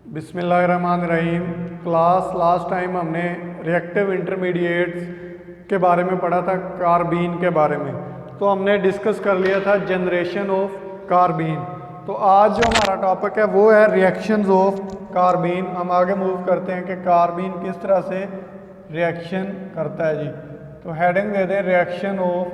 बिस्मिल्लाहिर्रहमानिर्रहीम। Class last time हमने reactive intermediates के बारे में पढ़ा था, कार्बीन के बारे में। तो हमने डिस्कस कर लिया था जनरेशन ऑफ कार्बीन। तो आज जो हमारा टॉपिक है वो है रिएक्शंस ऑफ कार्बीन। हम आगे मूव करते हैं कि कार्बीन किस तरह से रिएक्शन करता है जी। तो हेडिंग दे दें रिएक्शन ऑफ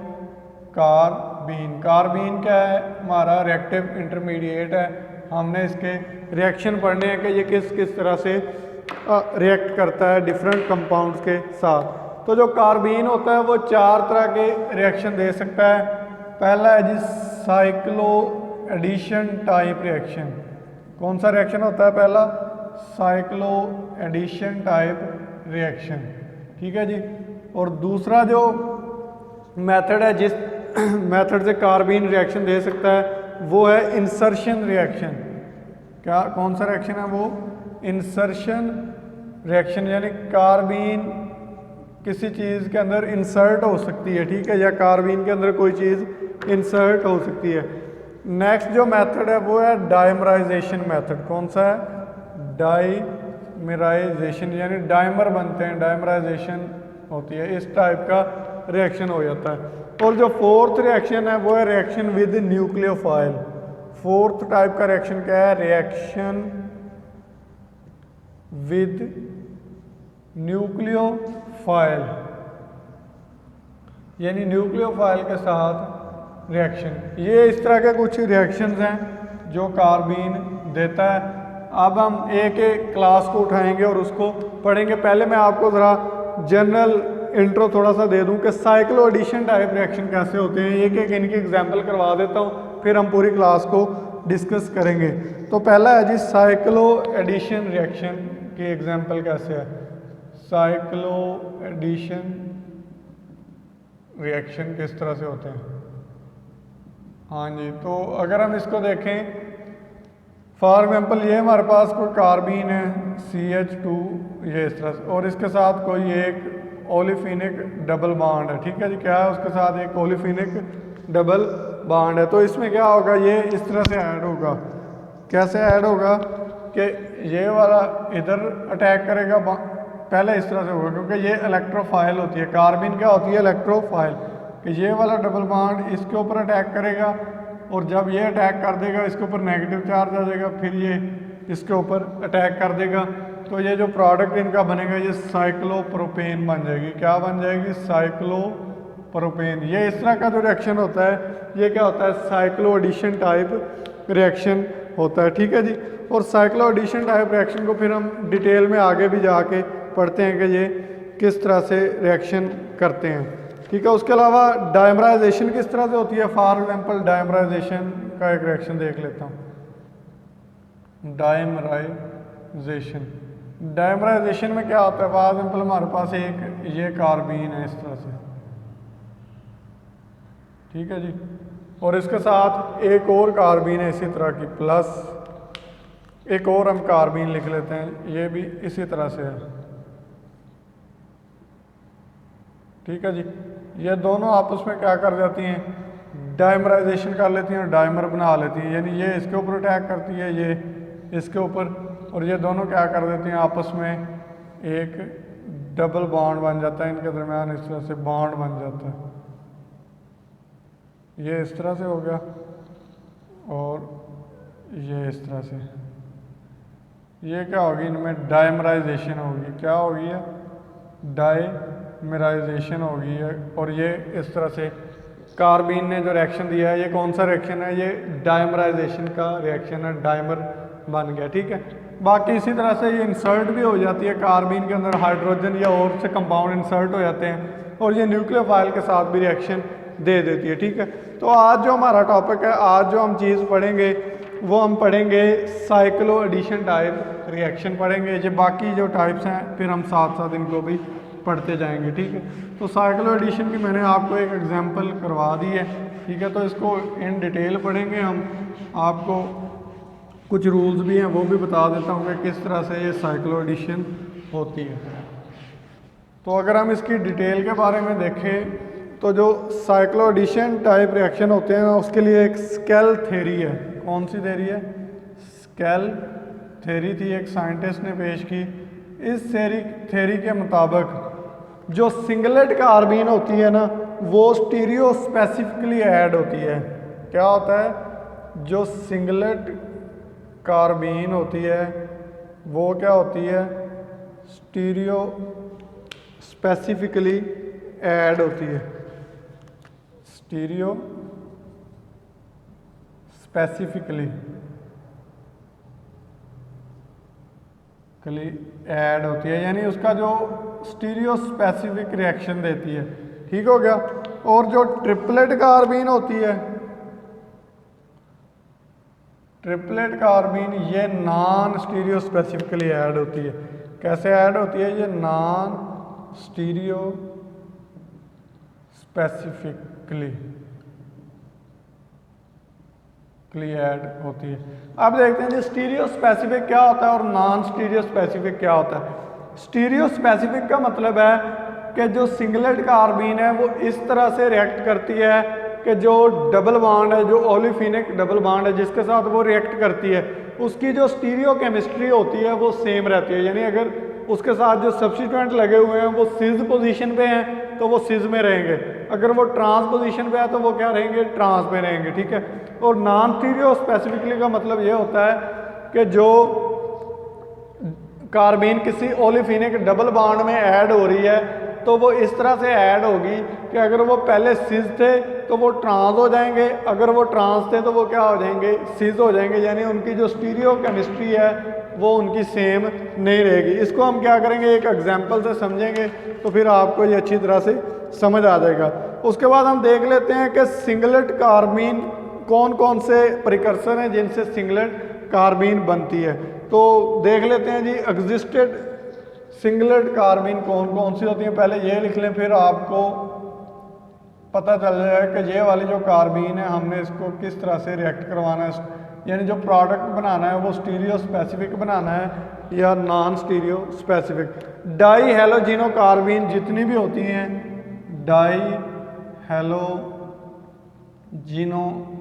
कार्बीन। कार्बीन क्या है? हमारा रिएक्टिव इंटरमीडिएट है। हमने इसके रिएक्शन पढ़ने हैं कि ये किस किस तरह से रिएक्ट करता है डिफरेंट कंपाउंड्स के साथ। तो जो कार्बीन होता है वो चार तरह के रिएक्शन दे सकता है। पहला है जी साइक्लो एडिशन टाइप रिएक्शन। कौन सा रिएक्शन होता है पहला? साइक्लो एडिशन टाइप रिएक्शन, ठीक है जी। और दूसरा जो मेथड है, जिस मेथड से कार्बीन रिएक्शन दे सकता है, वो है इंसर्शन रिएक्शन। क्या कौन सा रिएक्शन है वो? इंसर्शन रिएक्शन, यानी कार्बीन किसी चीज़ के अंदर इंसर्ट हो सकती है, ठीक है, या कार्बीन के अंदर कोई चीज़ इंसर्ट हो सकती है। नेक्स्ट जो मेथड है वो है डाइमराइजेशन मेथड। कौन सा है? डाइमराइजेशन, यानी डाइमर बनते हैं, डाइमराइजेशन होती है, इस टाइप का रिएक्शन हो जाता है। और जो फोर्थ रिएक्शन है वो है reaction with nucleophile. Fourth type का रिएक्शन क्या है? रिएक्शन विद न्यूक्लियोफाइल, यानी न्यूक्लियोफाइल के साथ रिएक्शन। ये इस तरह के कुछ रिएक्शंस हैं जो कार्बीन देता है। अब हम एक एक क्लास को उठाएंगे और उसको पढ़ेंगे। पहले मैं आपको ज़रा जनरल इंट्रो थोड़ा सा दे दूं कि साइक्लो एडिशन टाइप रिएक्शन कैसे होते हैं। एक एक इनकी एग्जांपल करवा देता हूं, फिर हम पूरी क्लास को डिस्कस करेंगे। तो पहला है जी साइक्लो एडिशन रिएक्शन की एग्जांपल कैसे है। साइक्लो एडिशन रिएक्शन किस तरह से होते हैं? हाँ जी, तो अगर हम इसको देखें, फॉर एग्जाम्पल ये हमारे पास कोई कार्बीन है CH2, ये इस तरह से, और इसके साथ कोई एक ओलिफिनिक डबल बॉन्ड है, ठीक है जी। क्या है? उसके साथ एक ओलिफिनिक डबल बॉन्ड है। तो इसमें क्या होगा? ये इस तरह से ऐड होगा। कैसे ऐड होगा कि ये वाला इधर अटैक करेगा, पहले इस तरह से होगा क्योंकि ये इलेक्ट्रोफाइल होती है। कार्बन क्या होती है? इलेक्ट्रोफाइल। कि ये वाला डबल बॉन्ड इसके ऊपर अटैक करेगा, और जब ये अटैक कर देगा इसके ऊपर नेगेटिव चार्ज आ जाएगा, फिर ये इसके ऊपर अटैक कर देगा, तो ये जो प्रोडक्ट इनका बनेगा ये साइक्लोप्रोपेन बन जाएगी। क्या बन जाएगी? साइक्लोप्रोपेन। ये इस तरह का जो रिएक्शन होता है ये क्या होता है? साइक्लो एडिशन टाइप रिएक्शन होता है, ठीक है जी। और साइक्लो एडिशन टाइप रिएक्शन को फिर हम डिटेल में आगे भी जाके पढ़ते हैं कि ये किस तरह से रिएक्शन करते हैं, ठीक है। उसके अलावा डाइमराइजेशन किस तरह से होती है? फॉर एग्जाम्पल डाइमराइजेशन का एक रिएक्शन देख लेता हूँ। डाइमराइजेशन, डाइमराइजेशन में क्या होता है? फॉर एग्जाम्पल हमारे पास एक ये कार्बीन है इस तरह से, ठीक है जी, और इसके साथ एक और कार्बीन है इसी तरह की, प्लस एक और हम कार्बीन लिख लेते हैं, ये भी इसी तरह से है, ठीक है जी। ये दोनों आपस में क्या कर जाती हैं? डाइमराइजेशन कर लेती हैं, डाइमर बना लेती हैं, यानी ये इसके ऊपर अटैक करती है, ये इसके ऊपर, और ये दोनों क्या कर देती हैं? आपस में एक डबल बॉन्ड बन जाता है इनके दरमियान, इस तरह से बॉन्ड बन जाता है। ये इस तरह से हो गया और ये इस तरह से। ये क्या होगी? इनमें डाइमराइजेशन होगी। क्या होगी? है डाइमराइजेशन होगी है। और ये इस तरह से कार्बीन ने जो रिएक्शन दिया है, ये कौन सा रिएक्शन है? ये डाइमराइजेशन का रिएक्शन है, डाइमर बन गया, ठीक है। बाकी इसी तरह से ये इंसर्ट भी हो जाती है, कार्बीन के अंदर हाइड्रोजन या और से कंपाउंड इंसर्ट हो जाते हैं, और ये न्यूक्लियोफाइल के साथ भी रिएक्शन दे देती है, ठीक है। तो आज जो हमारा टॉपिक है, आज जो हम चीज़ पढ़ेंगे वो हम पढ़ेंगे साइक्लो एडिशन टाइप रिएक्शन पढ़ेंगे। ये बाकी जो टाइप्स हैं फिर हम साथ साथ इनको भी पढ़ते जाएंगे, ठीक है। तो साइक्लो एडिशन की मैंने आपको एक एग्जांपल करवा दी है, ठीक है। तो इसको इन डिटेल पढ़ेंगे हम। आपको कुछ रूल्स भी हैं वो भी बता देता हूँ कि किस तरह से ये साइक्लो एडिशन होती है। तो अगर हम इसकी डिटेल के बारे में देखें तो जो साइक्लो एडिशन टाइप रिएक्शन होते हैं उसके लिए एक स्केल थ्योरी है। कौन सी थ्योरी है? स्केल थ्योरी थी, एक साइंटिस्ट ने पेश की। इस थ्योरी के मुताबिक जो सिंगलेट कार्बीन होती है ना, वो स्टीरियो स्पेसिफिकली ऐड होती है। क्या होता है? जो सिंगलेट कार्बीन होती है वो क्या होती है? स्टीरियो स्पेसिफिकली ऐड होती है। स्टीरियो स्पेसिफिकली ऐड होती है, यानी उसका जो स्टीरियो स्पेसिफिक रिएक्शन देती है। ठीक हो गया। और जो ट्रिपलेट कार्बीन होती है, ट्रिपलेट कार्बीन ये नॉन स्टीरियो स्पेसिफिकली ऐड होती है। कैसे ऐड होती है? ये नॉन स्टीरियो स्पेसिफिकली ऐड होती है। अब देखते हैं जी स्टीरियो स्पेसिफिक क्या होता है और नॉन स्टीरियो स्पेसिफिक क्या होता है। स्टीरियो स्पेसिफिक का मतलब है कि जो सिंगलेट कार्बीन है वो इस तरह से रिएक्ट करती है कि जो डबल बॉन्ड है, जो ओलिफिनिक डबल बॉन्ड है जिसके साथ वो रिएक्ट करती है, उसकी जो स्टीरियो केमिस्ट्री होती है वो सेम रहती है। यानी अगर उसके साथ जो सब्स्टिट्यूएंट लगे हुए हैं वो सिज पोजीशन पे हैं तो वो सिज में रहेंगे, अगर वो ट्रांस पोजीशन पे है तो वो क्या रहेंगे? ट्रांस में रहेंगे। ठीक है। और नॉन स्टीरियो स्पेसिफिकली का मतलब ये होता है कि जो कार्बीन किसी ओलिफिनिक डबल बॉन्ड में ऐड हो रही है तो वो इस तरह से ऐड होगी कि अगर वो पहले सिज थे तो वो ट्रांस हो जाएंगे, अगर वो ट्रांस थे तो वो क्या हो जाएंगे? सिज हो जाएंगे। यानी उनकी जो स्टीरियो केमिस्ट्री है वो उनकी सेम नहीं रहेगी। इसको हम क्या करेंगे? एक एग्जांपल से समझेंगे तो फिर आपको ये अच्छी तरह से समझ आ जाएगा। उसके बाद हम देख लेते हैं कि सिंगलेट कार्बीन कौन कौन से प्रिकर्सर हैं जिनसे सिंगलेट कार्बीन बनती है। तो देख लेते हैं जी एग्जिस्टेड सिंगलेट कार्बीन कौन कौन सी होती है। पहले ये लिख लें, फिर आपको पता चल जाएगा कि ये वाली जो कार्बीन है हमने इसको किस तरह से रिएक्ट करवाना है, यानी जो प्रोडक्ट बनाना है वो स्टीरियो स्पेसिफिक बनाना है या non stereospecific. Di halogeno carbene जितनी भी होती हैं, डाई हेलोजिनो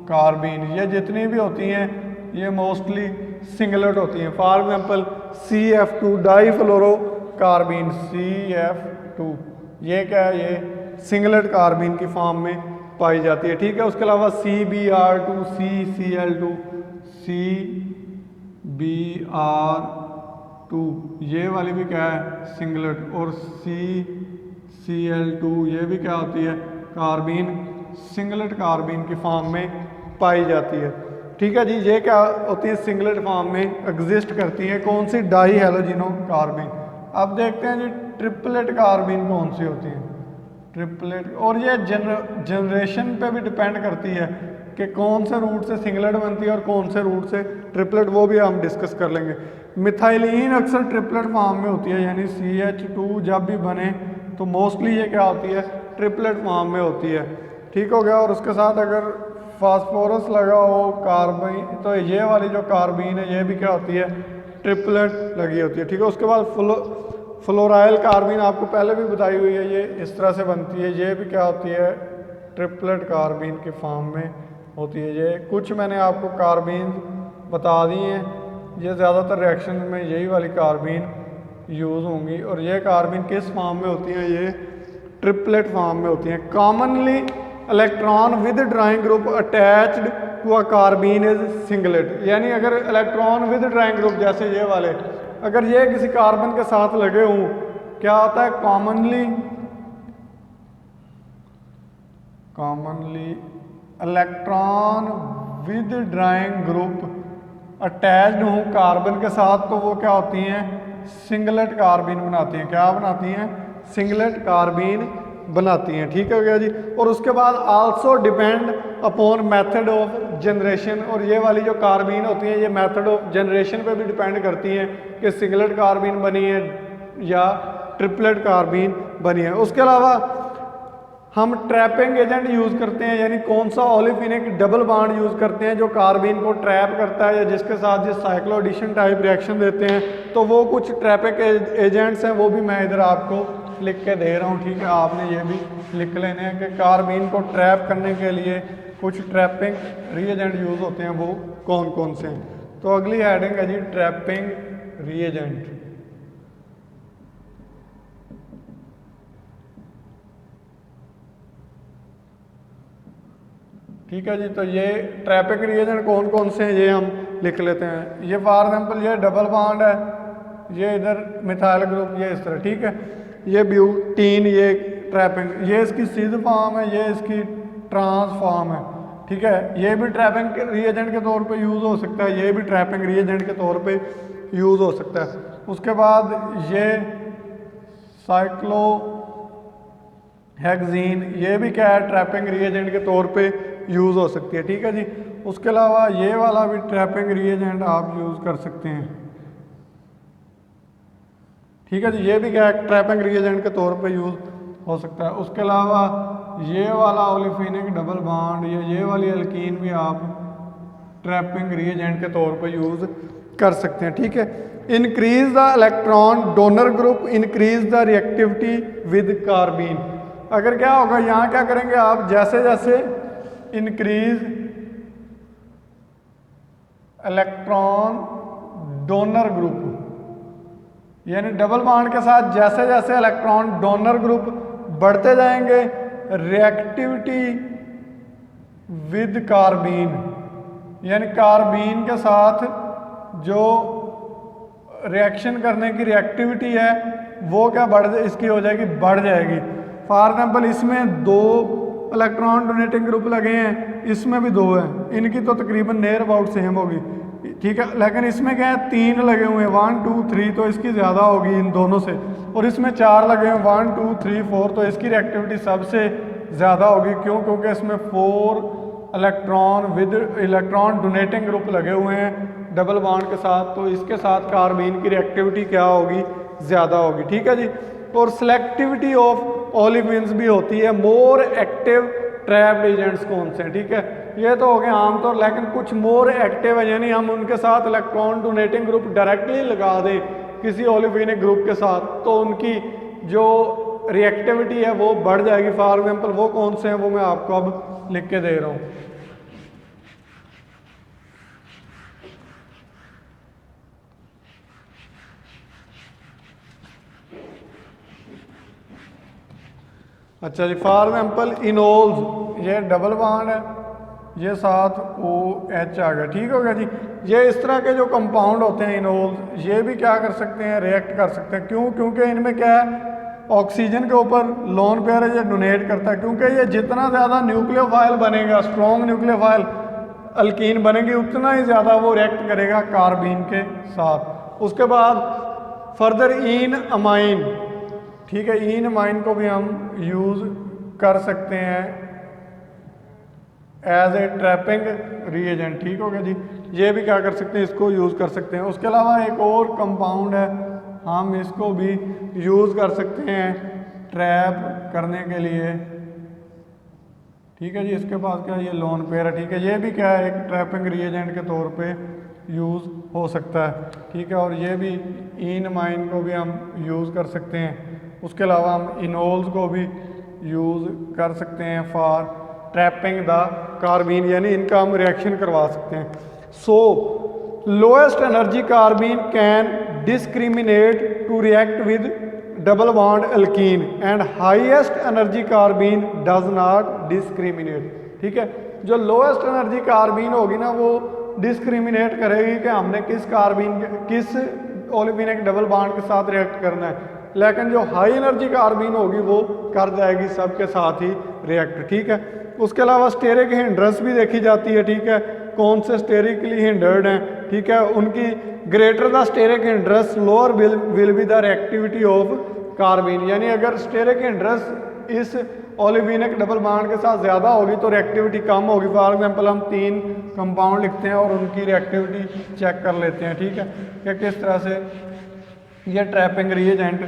कार्बीन ये जितनी भी होती हैं ये मोस्टली सिंगलेट होती हैं। For example CF2 difluorocarbene, CF2 ये क्या है? ये सिंगलेट कार्बीन की फॉर्म में पाई जाती है। ठीक है। उसके अलावा CBr2, CCl2, CBr2 ये वाली भी क्या है? सिंगलेट। और CCl2 ये भी क्या होती है? कार्बीन, सिंगलेट कार्बीन की फॉर्म में पाई जाती है। ठीक है जी। ये क्या होती है? सिंगलेट फॉर्म में एग्जिस्ट करती हैं। कौन सी? Die halogeno carbene. अब देखते हैं जी ट्रिपलेट कार्बीन कौन सी होती है। ट्रिपलेट, और ये जनरेशन पे भी डिपेंड करती है कि कौन से रूट से सिंगलेट बनती है और कौन से रूट से ट्रिपलेट, वो भी हम डिस्कस कर लेंगे। मिथाइलिन अक्सर ट्रिपलेट फॉर्म में होती है, यानी CH2 जब भी बने तो मोस्टली ये क्या होती है? ट्रिपलेट फॉर्म में होती है। ठीक हो गया। और उसके साथ अगर फास्फोरस लगा हो कार्बन तो ये वाली जो कार्बीन है ये भी क्या होती है? ट्रिपलेट लगी होती है। ठीक है। उसके बाद फ्लोराइल कार्बीन आपको पहले भी बताई हुई है, ये इस तरह से बनती है। ये भी क्या होती है? ट्रिपलेट कार्बीन के फॉर्म में होती है। ये कुछ मैंने आपको कार्बीन बता दी हैं, ये ज़्यादातर रिएक्शन में यही वाली कार्बीन यूज़ होंगी। और ये कार्बीन किस फॉर्म में होती हैं? ये ट्रिपलेट फॉर्म में होती हैं। Commonly electron withdrawing group attached to a carbene is singlet. यानी अगर इलेक्ट्रॉन विद ड्राइंग ग्रुप जैसे ये वाले अगर ये किसी कार्बन के साथ लगे हों, क्या होता है? Commonly electron withdrawing group attached हों कार्बन के साथ तो वो क्या होती हैं? सिंगलेट कार्बीन बनाती हैं। क्या बनाती हैं? सिंगलेट कार्बीन बनाती हैं। ठीक है गया जी। और उसके बाद also depend upon method of generation. और ये वाली जो कार्बीन होती हैं ये मेथड ऑफ जनरेशन पे भी डिपेंड करती हैं कि सिंगलेट कार्बीन बनी है या ट्रिपलेट कार्बीन बनी है। उसके अलावा हम ट्रैपिंग एजेंट यूज़ करते हैं, यानी कौन सा ओलिफिनिक डबल बॉन्ड यूज़ करते हैं जो कार्बीन को ट्रैप करता है या जिसके साथ जो साइक्लो एडिशन टाइप रिएक्शन देते हैं, तो वो कुछ ट्रैपिंग एजेंट्स हैं, वो भी मैं इधर आपको लिख के दे रहा हूँ। ठीक है। आपने ये भी लिख लेने हैं कि कार्बीन को ट्रैप करने के लिए कुछ ट्रैपिंग रिएजेंट यूज़ होते हैं, वो कौन कौन से हैं। तो अगली हेडिंग है जी ट्रैपिंग रिएजेंट। ठीक है जी, तो ये ट्रैपिंग रिएजेंट कौन कौन से हैं ये हम लिख लेते हैं। ये फॉर एग्जाम्पल ये डबल बॉन्ड है, ये इधर मिथाइल ग्रुप, ये इस तरह, ठीक है। ये ब्यूटीन, ये ट्रैपिंग, ये इसकी सिद्ध फॉर्म है, ये इसकी ट्रांस फॉर्म है, ठीक है। ये भी ट्रैपिंग रिएजेंट के तौर पे यूज़ हो सकता है, ये भी ट्रैपिंग रिएजेंट के तौर पे यूज़ हो सकता है। उसके बाद ये साइक्लो हेक्सीन, ये भी क्या है, ट्रैपिंग रिएजेंट के तौर पे यूज़ हो सकती है, ठीक है जी। उसके अलावा ये वाला भी ट्रैपिंग रिएजेंट आप यूज़ कर सकते हैं, ठीक है जी। ये भी क्या है, ट्रैपिंग रिएजेंट के तौर पे यूज़ हो सकता है। उसके अलावा ये वाला ओलिफिनिक डबल बॉन्ड या ये वाली एल्कीन भी आप ट्रैपिंग रिएजेंट के तौर पे यूज़ कर सकते हैं, ठीक है। Increase the electron donor group, increase the reactivity with carbene. अगर क्या होगा, यहाँ क्या करेंगे आप, जैसे जैसे इंक्रीज इलेक्ट्रॉन डोनर ग्रुप, यानी डबल बॉन्ड के साथ जैसे जैसे इलेक्ट्रॉन डोनर ग्रुप बढ़ते जाएंगे, रिएक्टिविटी विद कार्बीन, यानी कार्बीन के साथ जो रिएक्शन करने की रिएक्टिविटी है वो क्या इसकी हो जाएगी, बढ़ जाएगी। फॉर एग्जाम्पल इसमें 2 इलेक्ट्रॉन डोनेटिंग ग्रुप लगे हैं, इसमें भी 2 हैं, इनकी तो तकरीबन नियर अबाउट सेम होगी, ठीक है। लेकिन इसमें क्या है, 3 लगे हुए हैं, 1 2 3, तो इसकी ज़्यादा होगी इन दोनों से। और इसमें 4 लगे हैं, 1 2 3 4, तो इसकी रिएक्टिविटी सबसे ज़्यादा होगी। क्यों? क्योंकि इसमें 4 electron with electron donating group लगे हुए हैं डबल बॉन्ड के साथ, तो इसके साथ कार्बीन की रिएक्टिविटी क्या होगी, ज़्यादा होगी, ठीक है जी। और सिलेक्टिविटी ऑफ ओलिफिन्स भी होती है। मोर एक्टिव ट्रैप्ड एजेंट्स कौन से हैं, ठीक है। ये तो हो गए आमतौर, लेकिन कुछ मोर एक्टिव है, यानी हम उनके साथ इलेक्ट्रॉन डोनेटिंग ग्रुप डायरेक्टली लगा दें किसी ओलिफिनिक ग्रुप के साथ, तो उनकी जो रिएक्टिविटी है वो बढ़ जाएगी। फॉर एग्जाम्पल वो कौन से हैं वो मैं आपको अब लिख के दे रहा हूँ। अच्छा जी, फॉर एग्जाम्पल इनोल्स, ये डबल बॉन्ड है, ये साथ OH आ गया, ठीक हो गया जी। ये इस तरह के जो कंपाउंड होते हैं इनोल्स, ये भी क्या कर सकते हैं, रिएक्ट कर सकते हैं। क्यों? क्योंकि इनमें क्या है, ऑक्सीजन के ऊपर लोन पेयर ये डोनेट करता है। क्योंकि ये जितना ज़्यादा न्यूक्लियोफाइल बनेगा, स्ट्रॉन्ग न्यूक्लियोफाइल अल्कीन बनेगी, उतना ही ज़्यादा वो रिएक्ट करेगा कार्बीन के साथ। उसके बाद फर्दर इन अमाइन, ठीक है, इन अमाइन को भी हम यूज़ कर सकते हैं एज ए ट्रैपिंग रिएजेंट, ठीक हो गया जी। ये भी क्या कर सकते हैं, इसको यूज़ कर सकते हैं। उसके अलावा एक और कंपाउंड है, हम इसको भी यूज़ कर सकते हैं ट्रैप करने के लिए, ठीक है जी। इसके पास क्या है, ये लोन पेयर है, ठीक है। ये भी क्या है, एक ट्रैपिंग रिएजेंट के तौर पे यूज़ हो सकता है, ठीक है। और ये भी इन अमाइन को भी हम यूज़ कर सकते हैं। उसके अलावा हम इनोल्स को भी यूज़ कर सकते हैं फॉर ट्रैपिंग द कार्बीन, यानी इनका हम रिएक्शन करवा सकते हैं। So lowest energy carbene can discriminate to react with double bond alkene and highest energy carbene does not discriminate, ठीक है। जो लोएस्ट एनर्जी कार्बीन होगी ना, वो डिस्क्रिमिनेट करेगी कि हमने किस कार्बीन किस ओलिफिनिक डबल बॉन्ड के साथ रिएक्ट करना है। लेकिन जो हाई एनर्जी कार्बीन होगी वो कर जाएगी सबके साथ ही रिएक्ट, ठीक है। उसके अलावा स्टेरिक हिंड्रेंस भी देखी जाती है, ठीक है। कौन से स्टेरिकली हिंडर्ड हैं, ठीक है, उनकी greater the steric hindrance lower will be the reactivity of carbene, यानी अगर स्टेरिक हिंड्रेंस इस ओलिफिनिक डबल बॉन्ड के साथ ज़्यादा होगी तो रिएक्टिविटी कम होगी। फॉर एग्जांपल हम 3 कंपाउंड लिखते हैं और उनकी रिएक्टिविटी चेक कर लेते हैं, ठीक है, कि किस तरह से ये ट्रैपिंग रिएजेंट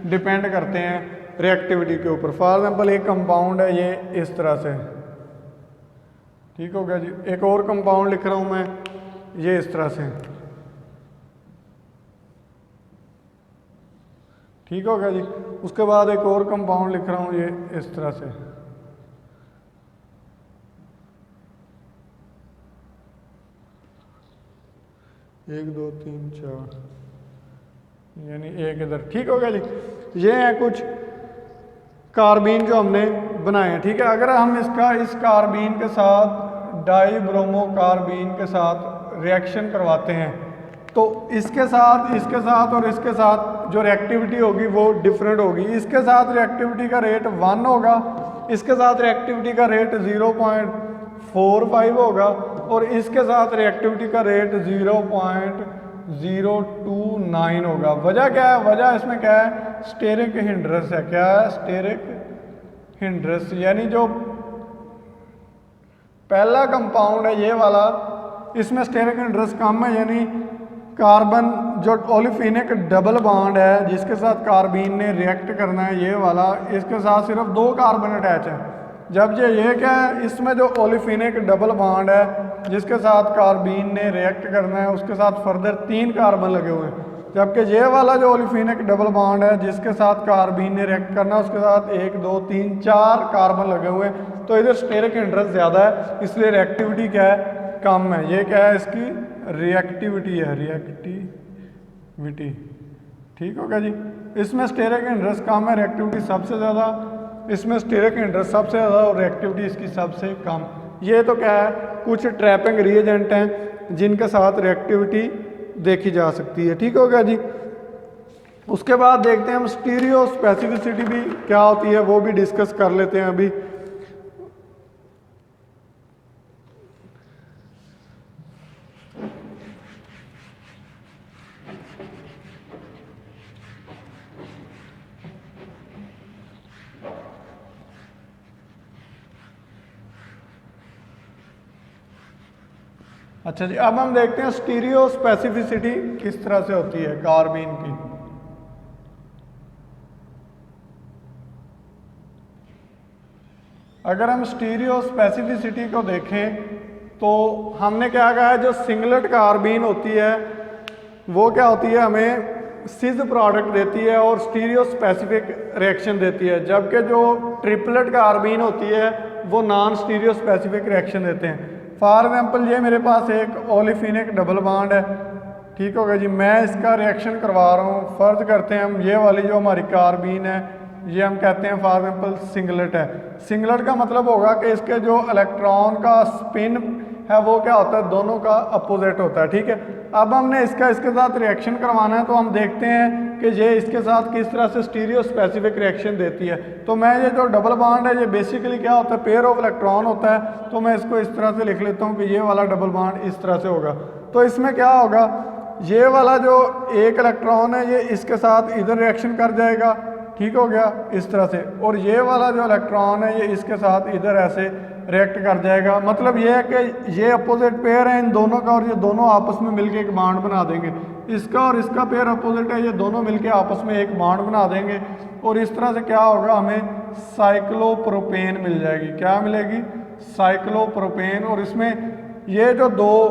डिपेंड करते हैं रिएक्टिविटी के ऊपर। फॉर एग्जांपल एक कंपाउंड है ये इस तरह से, ठीक हो गया जी। एक और कंपाउंड लिख रहा हूँ मैं ये इस तरह से, ठीक हो गया जी। उसके बाद एक और कंपाउंड लिख रहा हूँ ये इस तरह से, 1 2 3 4 यानी एक इधर। ठीक हो गया जी। ये हैं कुछ कार्बीन जो हमने बनाए हैं। ठीक है, अगर हम इसका इस कार्बीन के साथ डाई ब्रोमो कार्बीन के साथ रिएक्शन करवाते हैं तो इसके साथ और इसके साथ जो रिएक्टिविटी होगी वो डिफरेंट होगी। इसके साथ रिएक्टिविटी का रेट 1 होगा, इसके साथ रिएक्टिविटी का रेट 0.45 होगा और इसके साथ रिएक्टिविटी का रेट 0.029 होगा। वजह क्या है? वजह इसमें क्या है? स्टेरिक हिंड्रेंस है। क्या है? स्टेरिक हिंड्रेंस, यानी जो पहला कंपाउंड है ये वाला, इसमें स्टेरिक हिंड्रेंस कम है, यानी कार्बन जो ओलिफिनिक डबल बॉन्ड है जिसके साथ कार्बीन ने रिएक्ट करना है ये वाला, इसके साथ सिर्फ 2 कार्बन अटैच है। जब ये क्या है, इसमें जो ओलिफिनिक डबल बॉन्ड है जिसके साथ कार्बीन ने रिएक्ट करना है उसके साथ फर्दर 3 कार्बन लगे हुए हैं। जबकि ये वाला जो ओलिफिनिक डबल बॉन्ड है जिसके साथ कार्बीन ने रिएक्ट करना है उसके साथ 1 2 3 4 कार्बन लगे हुए हैं। तो इधर स्टेरिक हिंड्रेंस ज़्यादा है, इसलिए रिएक्टिविटी क्या है? कम है। ये क्या है? इसकी रिएक्टिविटी है, रिएक्टिविटी। ठीक होगा जी। इसमें स्टेरिक हिंड्रेंस कम है, रिएक्टिविटी सबसे ज़्यादा। इसमें स्टेरिक हिंड्रेंस सबसे ज़्यादा और रिएक्टिविटी इसकी सबसे कम। ये तो क्या है? कुछ ट्रैपिंग रिएजेंट हैं जिनके साथ रिएक्टिविटी देखी जा सकती है। ठीक होगा जी। उसके बाद देखते हैं हम स्टीरियो स्पेसिफिसिटी भी क्या होती है, वो भी डिस्कस कर लेते हैं अभी। अच्छा जी, अब हम देखते हैं स्टीरियो स्पेसिफिसिटी किस तरह से होती है कार्बीन की। अगर हम स्टीरियो स्पेसिफिसिटी को देखें तो हमने क्या कहा है, जो सिंगलेट कार्बीन होती है वो क्या होती है, हमें सिज प्रोडक्ट देती है और स्टीरियो स्पेसिफिक रिएक्शन देती है, जबकि जो ट्रिपलेट कार्बीन होती है वो नॉन स्टीरियो स्पेसिफिक रिएक्शन देते हैं। फॉर एग्जांपल ये मेरे पास एक ओलिफिनिक डबल बॉन्ड है। ठीक होगा जी, मैं इसका रिएक्शन करवा रहा हूँ। फर्ज करते हैं हम ये वाली जो हमारी कार्बीन है ये हम कहते हैं फॉर एग्जांपल सिंगलेट है। सिंगलेट का मतलब होगा कि इसके जो इलेक्ट्रॉन का स्पिन है वो क्या होता है, दोनों का अपोजिट होता है। ठीक है, अब हमने इसके साथ रिएक्शन करवाना है तो हम देखते हैं कि ये इसके साथ किस तरह से स्टीरियो स्पेसिफिक रिएक्शन देती है। तो मैं ये जो डबल बॉन्ड है ये बेसिकली क्या होता है, पेयर ऑफ इलेक्ट्रॉन होता है। तो मैं इसको इस तरह से लिख लेता हूँ कि ये वाला डबल बॉन्ड इस तरह से होगा। तो इसमें क्या होगा, ये वाला जो एक इलेक्ट्रॉन है ये इसके साथ इधर रिएक्शन कर जाएगा। ठीक हो गया, इस तरह से। और ये वाला जो इलेक्ट्रॉन है ये इसके साथ इधर ऐसे रिएक्ट कर जाएगा। मतलब ये है कि ये अपोजिट पेयर है इन दोनों का और ये दोनों आपस में मिलके एक बॉन्ड बना देंगे। इसका और इसका पेयर अपोजिट है, ये दोनों मिलके आपस में एक बॉन्ड बना देंगे और इस तरह से क्या होगा, हमें साइक्लोप्रोपेन मिल जाएगी। क्या मिलेगी? साइक्लोप्रोपेन। और इसमें ये जो 2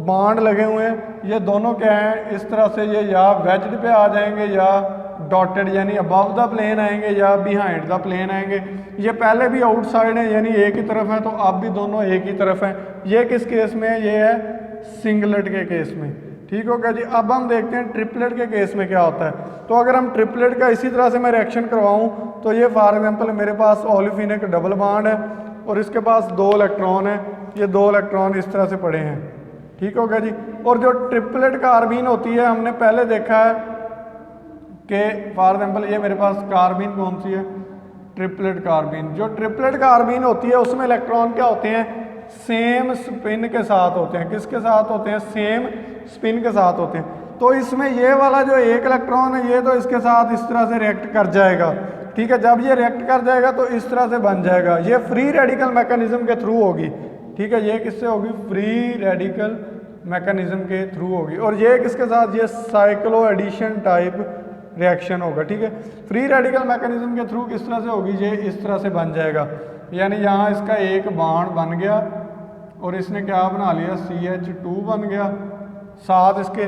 बॉन्ड लगे हुए हैं ये दोनों क्या हैं, इस तरह से ये या वेज्ड पे आ जाएंगे या डॉटेड, यानी अबव द प्लेन आएंगे या बिहाइंड द प्लेन आएंगे। ये पहले भी आउटसाइड है यानी एक ही तरफ है, तो अब भी दोनों एक ही तरफ हैं। ये किस केस में है? ये है सिंगलेट के केस में। ठीक होगा जी। अब हम देखते हैं ट्रिपलेट के केस में क्या होता है। तो अगर हम ट्रिपलेट का इसी तरह से मैं रिएक्शन करवाऊँ तो ये फॉर एग्जाम्पल मेरे पास ओलिफिनिक डबल बॉन्ड है और इसके पास 2 इलेक्ट्रॉन है। ये 2 इलेक्ट्रॉन इस तरह से पड़े हैं। ठीक होगा जी। और जो ट्रिपलेट कार्बीन होती है हमने पहले देखा है कि फॉर एग्जाम्पल ये मेरे पास कार्बीन कौन सी है, ट्रिपलेट कार्बीन। जो ट्रिपलेट कार्बीन होती है उसमें इलेक्ट्रॉन क्या होते हैं, सेम स्पिन के साथ होते हैं। किसके साथ होते हैं? सेम स्पिन के साथ होते हैं। तो इसमें ये वाला जो एक इलेक्ट्रॉन है ये तो इसके साथ इस तरह से रिएक्ट कर जाएगा। ठीक है, जब ये रिएक्ट कर जाएगा तो इस तरह से बन जाएगा। ये फ्री रेडिकल मैकेनिज्म के थ्रू होगी। ठीक है, ये किससे होगी? फ्री रेडिकल मैकेनिज्म के थ्रू होगी। और ये किसके साथ? ये साइक्लो एडिशन टाइप रिएक्शन होगा। ठीक है, फ्री रेडिकल मैकेनिज्म के थ्रू किस तरह से होगी? ये इस तरह से बन जाएगा, यानी यहाँ इसका एक बॉन्ड बन गया और इसने क्या बना लिया, CH2 बन गया। साथ इसके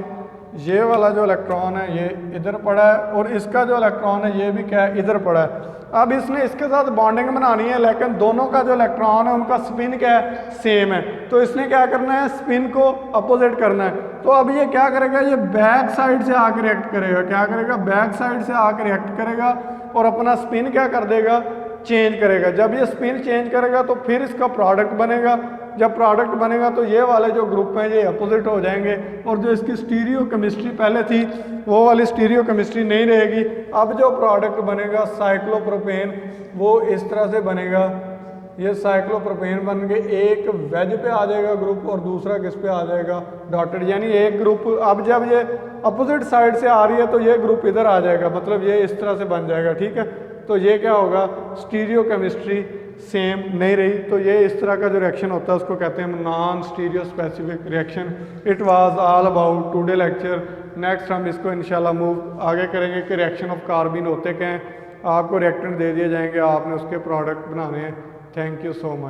ये वाला जो इलेक्ट्रॉन है ये इधर पड़ा है और इसका जो इलेक्ट्रॉन है ये भी क्या है, इधर पड़ा है। अब इसने इसके साथ बॉन्डिंग बनानी है, लेकिन दोनों का जो इलेक्ट्रॉन है उनका स्पिन क्या है, सेम है। तो इसने क्या करना है, स्पिन को अपोजिट करना है। तो अब ये क्या करेगा, ये बैक साइड से आकर रिएक्ट करेगा। क्या करेगा, बैक साइड से आकर रिएक्ट करेगा और अपना स्पिन क्या कर देगा, चेंज करेगा। जब ये स्पिन चेंज करेगा तो फिर इसका प्रोडक्ट बनेगा। जब प्रोडक्ट बनेगा तो ये वाले जो ग्रुप हैं ये अपोजिट हो जाएंगे और जो इसकी स्टीरियो केमिस्ट्री पहले थी वो वाली स्टीरियो केमिस्ट्री नहीं रहेगी। अब जो प्रोडक्ट बनेगा साइक्लोप्रोपेन, वो इस तरह से बनेगा। ये साइक्लोप्रोपेन बन के एक वेज पे आ जाएगा ग्रुप और दूसरा किस पे आ जाएगा, डॉटेड। यानी एक ग्रुप अब जब ये अपोजिट साइड से आ रही है तो ये ग्रुप इधर आ जाएगा, मतलब ये इस तरह से बन जाएगा। ठीक है, तो ये क्या होगा, स्टीरियो केमिस्ट्री सेम नहीं रही। तो ये इस तरह का जो रिएक्शन होता है उसको कहते हैं non stereo specific reaction. It was all about today lecture. Next हम इसको इंशाल्लाह मूव आगे करेंगे कि रिएक्शन ऑफ कार्बिन होते क्या हैं। आपको रिएक्टेंट दे दिए जाएंगे, आपने उसके प्रोडक्ट बनाने हैं। Thank you so much.